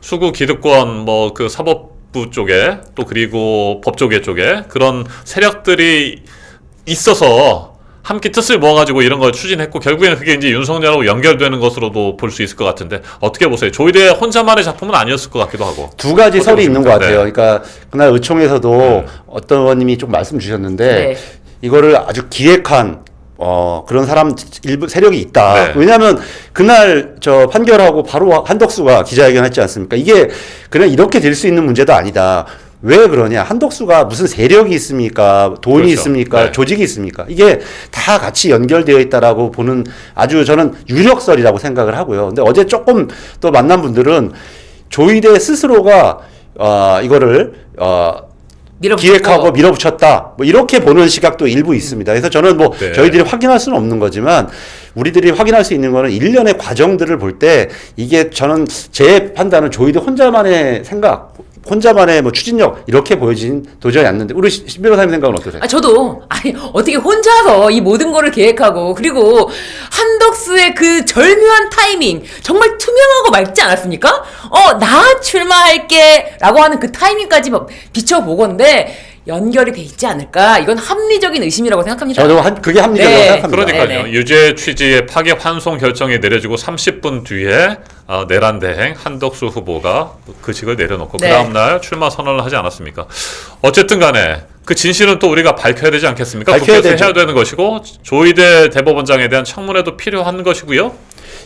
수구 기득권 뭐 그 사법부 쪽에 또 그리고 법조계 쪽에 그런 세력들이 있어서 함께 뜻을 모아가지고 이런 걸 추진했고 결국에는 그게 이제 윤석열하고 연결되는 것으로도 볼 수 있을 것 같은데 어떻게 보세요? 조이대 혼자만의 작품은 아니었을 것 같기도 하고. 두 가지 설이 있는 것 같아요. 네. 그러니까 그날 의총에서도 어떤 의원님이 좀 말씀 주셨는데 네. 이거를 아주 기획한 그런 사람 일부 세력이 있다. 네. 왜냐하면 그날 저 판결하고 바로 한덕수가 기자회견했지 않습니까? 이게 그냥 이렇게 될 수 있는 문제도 아니다. 왜 그러냐? 한덕수가 무슨 세력이 있습니까? 돈이 그렇죠. 있습니까? 네. 조직이 있습니까? 이게 다 같이 연결되어 있다라고 보는 아주 저는 유력설이라고 생각을 하고요. 근데 어제 조금 또 만난 분들은 조이대 스스로가 이거를 기획하고 밀어붙였다. 뭐 이렇게 보는 시각도 일부 있습니다. 그래서 저는 뭐 네. 저희들이 확인할 수는 없는 거지만 우리들이 확인할 수 있는 거는 일련의 과정들을 볼 때 이게 저는 제 판단은 조이대 혼자만의 생각, 혼자만의 뭐 추진력 이렇게 보여진 도저히 않는데 우리 신 변호사님 생각은 어떠세요? 저도 어떻게 혼자서 이 모든 거를 계획하고 그리고 한덕수의 그 절묘한 타이밍 정말 투명하고 맑지 않았습니까? 나 출마할게라고 하는 그 타이밍까지 비춰보건데 연결이 돼 있지 않을까? 이건 합리적인 의심이라고 생각합니다. 저도 그게 합리적이라고 네. 생각합니다. 그러니까요. 네네. 유죄 취지의 파기 환송 결정이 내려지고 30분 뒤에 내란대행 한덕수 후보가 그 직을 내려놓고 네. 그 다음날 출마 선언을 하지 않았습니까? 어쨌든 간에 그 진실은 또 우리가 밝혀야 되지 않겠습니까? 밝혀야 국회에서 되죠. 해야 되는 것이고 조이대 대법원장에 대한 청문회도 필요한 것이고요.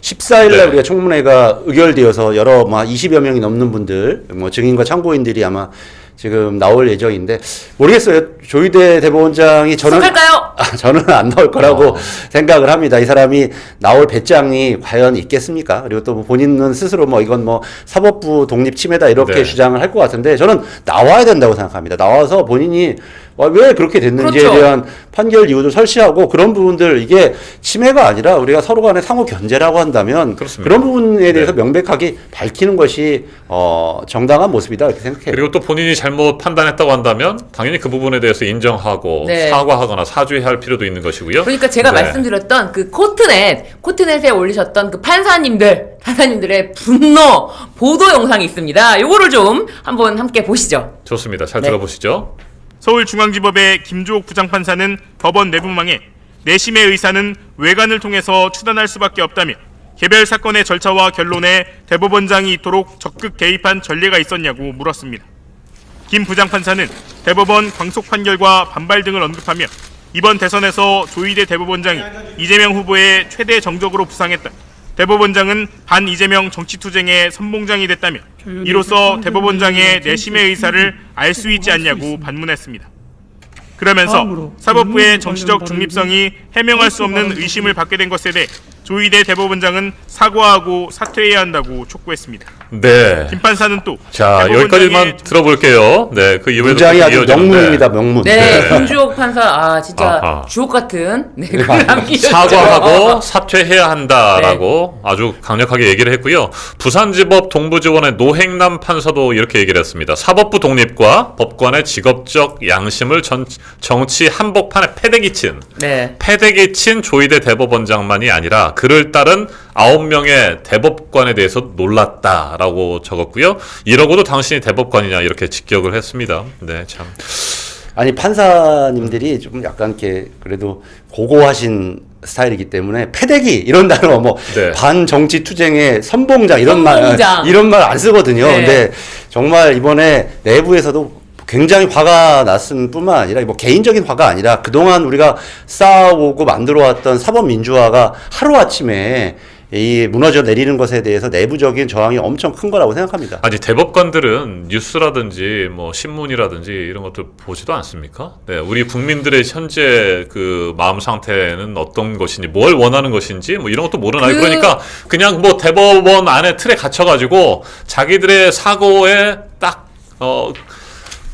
14일 날 네. 우리가 청문회가 의결되어서 여러 20여 명이 넘는 분들, 뭐 증인과 참고인들이 아마 지금 나올 예정인데 모르겠어요. 조이대 대법원장이 수석할까요? 저는 안 나올 거라고 생각을 합니다. 이 사람이 나올 배짱이 과연 있겠습니까? 그리고 또 본인은 스스로 뭐 이건 뭐 사법부 독립 침해다 이렇게 네. 주장을 할 것 같은데 저는 나와야 된다고 생각합니다. 나와서 본인이 왜 그렇게 됐는지에 그렇죠. 대한 판결 이유도 설치하고 그런 부분들 이게 침해가 아니라 우리가 서로 간에 상호 견제라고 한다면 그렇습니다. 그런 부분에 대해서 네. 명백하게 밝히는 것이 정당한 모습이다 이렇게 생각해요. 그리고 또 본인이 잘못 판단했다고 한다면 당연히 그 부분에 대해서 인정하고 네. 사과하거나 사죄할 필요도 있는 것이고요. 그러니까 제가 네. 말씀드렸던 그 코트넷에 올리셨던 그 판사님들의 분노 보도 영상이 있습니다. 요거를 좀 한번 함께 보시죠. 좋습니다. 잘 네. 들어보시죠. 서울중앙지법의 김주옥 부장판사는 법원 내부망에 내심의 의사는 외관을 통해서 추단할 수밖에 없다며 개별 사건의 절차와 결론에 대법원장이 이토록 적극 개입한 전례가 있었냐고 물었습니다. 김 부장판사는 대법원 광속 판결과 반발 등을 언급하며 이번 대선에서 조이대 대법원장이 이재명 후보의 최대 정적으로 부상했다. 대법원장은 반 이재명 정치투쟁의 선봉장이 됐다며 이로써 대법원장의 내심의 의사를 알 수 있지 않냐고 반문했습니다. 그러면서 사법부의 정치적 중립성이 해명할 수 없는 의심을 받게 된 것에 대해 조이대 대법원장은 사과하고 사퇴해야 한다고 촉구했습니다. 네. 김 판사는 또 자, 대법원장의 여기까지만 들어볼게요. 네, 그 이후에도 문장이 아주 이어지는데. 명문입니다. 명문. 네, 김주옥 판사, 진짜 아하. 주옥 같은 글을 남기셨죠. 사과하고 사퇴해야 한다라고 아주 강력하게 얘기를 했고요. 부산지법 동부지원의 노행남 판사도 이렇게 얘기를 했습니다. 사법부 독립과 법관의 직업적 양심을 정치 한복판에 패대기 친 조이대 대법원장만이 아니라 그를 따른 9명의 대법관에 대해서 놀랐다라고 적었고요. 이러고도 당신이 대법관이냐 이렇게 직격을 했습니다. 네, 참. 아니 판사님들이 좀 약간 이렇게 그래도 고고하신 스타일이기 때문에 패대기 이런 단어 뭐 네. 반정치 투쟁의 선봉장 이런 선봉장. 말 안 쓰거든요. 네. 근데 정말 이번에 내부에서도 굉장히 화가 났을 뿐만 아니라 뭐 개인적인 화가 아니라 그동안 우리가 쌓아오고 만들어왔던 사법민주화가 하루아침에 이 무너져 내리는 것에 대해서 내부적인 저항이 엄청 큰 거라고 생각합니다. 아니 대법관들은 뉴스라든지 뭐 신문이라든지 이런 것들 보지도 않습니까? 네, 우리 국민들의 현재 그 마음 상태는 어떤 것인지, 뭘 원하는 것인지 뭐 이런 것도 모르나요? 그러니까 그냥 뭐 대법원 안에 틀에 갇혀가지고 자기들의 사고에 딱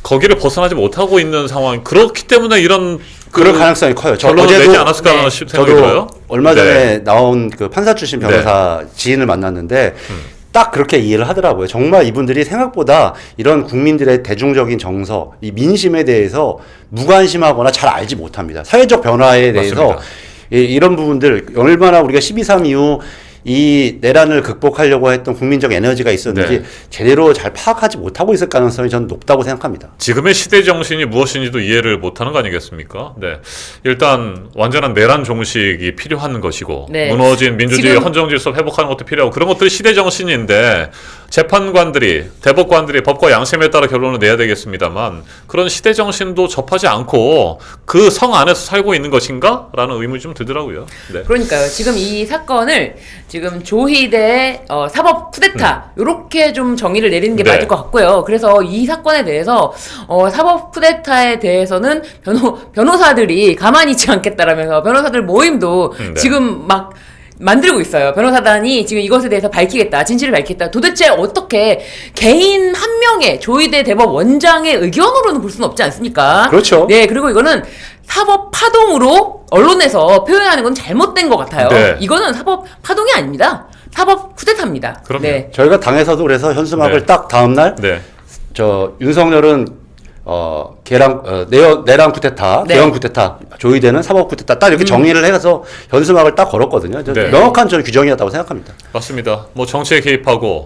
거기를 벗어나지 못하고 있는 상황. 그렇기 때문에 이런 그럴 가능성이 커요. 저 결론을 어제도 내지 않았을까 하는 생각이 들어요. 얼마 전에 네. 나온 그 판사 출신 변호사 지인을 만났는데 딱 그렇게 이해를 하더라고요. 정말 이분들이 생각보다 이런 국민들의 대중적인 정서, 이 민심에 대해서 무관심하거나 잘 알지 못합니다. 사회적 변화에 대해서 맞습니다. 이런 부분들 얼마나 우리가 12.3 이후 이 내란을 극복하려고 했던 국민적 에너지가 있었는지 네. 제대로 잘 파악하지 못하고 있을 가능성이 저는 높다고 생각합니다. 지금의 시대 정신이 무엇인지도 이해를 못하는 거 아니겠습니까? 네, 일단 완전한 내란 종식이 필요한 것이고 네. 무너진 민주주의 지금- 헌정 질서 회복하는 것도 필요하고 그런 것들이 시대 정신인데 재판관들이 대법관들이 법과 양심에 따라 결론을 내야 되겠습니다만 그런 시대 정신도 접하지 않고 그 성 안에서 살고 있는 것인가라는 의문이 좀 들더라고요. 네. 그러니까요. 지금 이 사건을 지금 조희대 사법 쿠데타 이렇게 좀 정의를 내리는 게 네. 맞을 것 같고요. 그래서 이 사건에 대해서 사법 쿠데타에 대해서는 변호사들이 가만히 있지 않겠다라면서 변호사들 모임도 네. 지금 막 만들고 있어요. 변호사단이 지금 이것에 대해서 밝히겠다. 진실을 밝히겠다. 도대체 어떻게 개인 한 명의 조희대 대법 원장의 의견으로는 볼 수는 없지 않습니까? 그렇죠. 네, 그리고 이거는 사법 파동으로 언론에서 표현하는 건 잘못된 것 같아요. 네. 이거는 사법 파동이 아닙니다. 사법 쿠데타입니다. 그럼요. 네. 저희가 당에서도 그래서 현수막을 네. 딱 다음날 네. 저 윤석열은 내란 쿠데타, 네. 개헌 쿠데타, 조희대는 사법 쿠데타 딱 이렇게 정의를 해서 현수막을 딱 걸었거든요. 네. 명확한 저는 규정이었다고 생각합니다. 맞습니다. 뭐 정치에 개입하고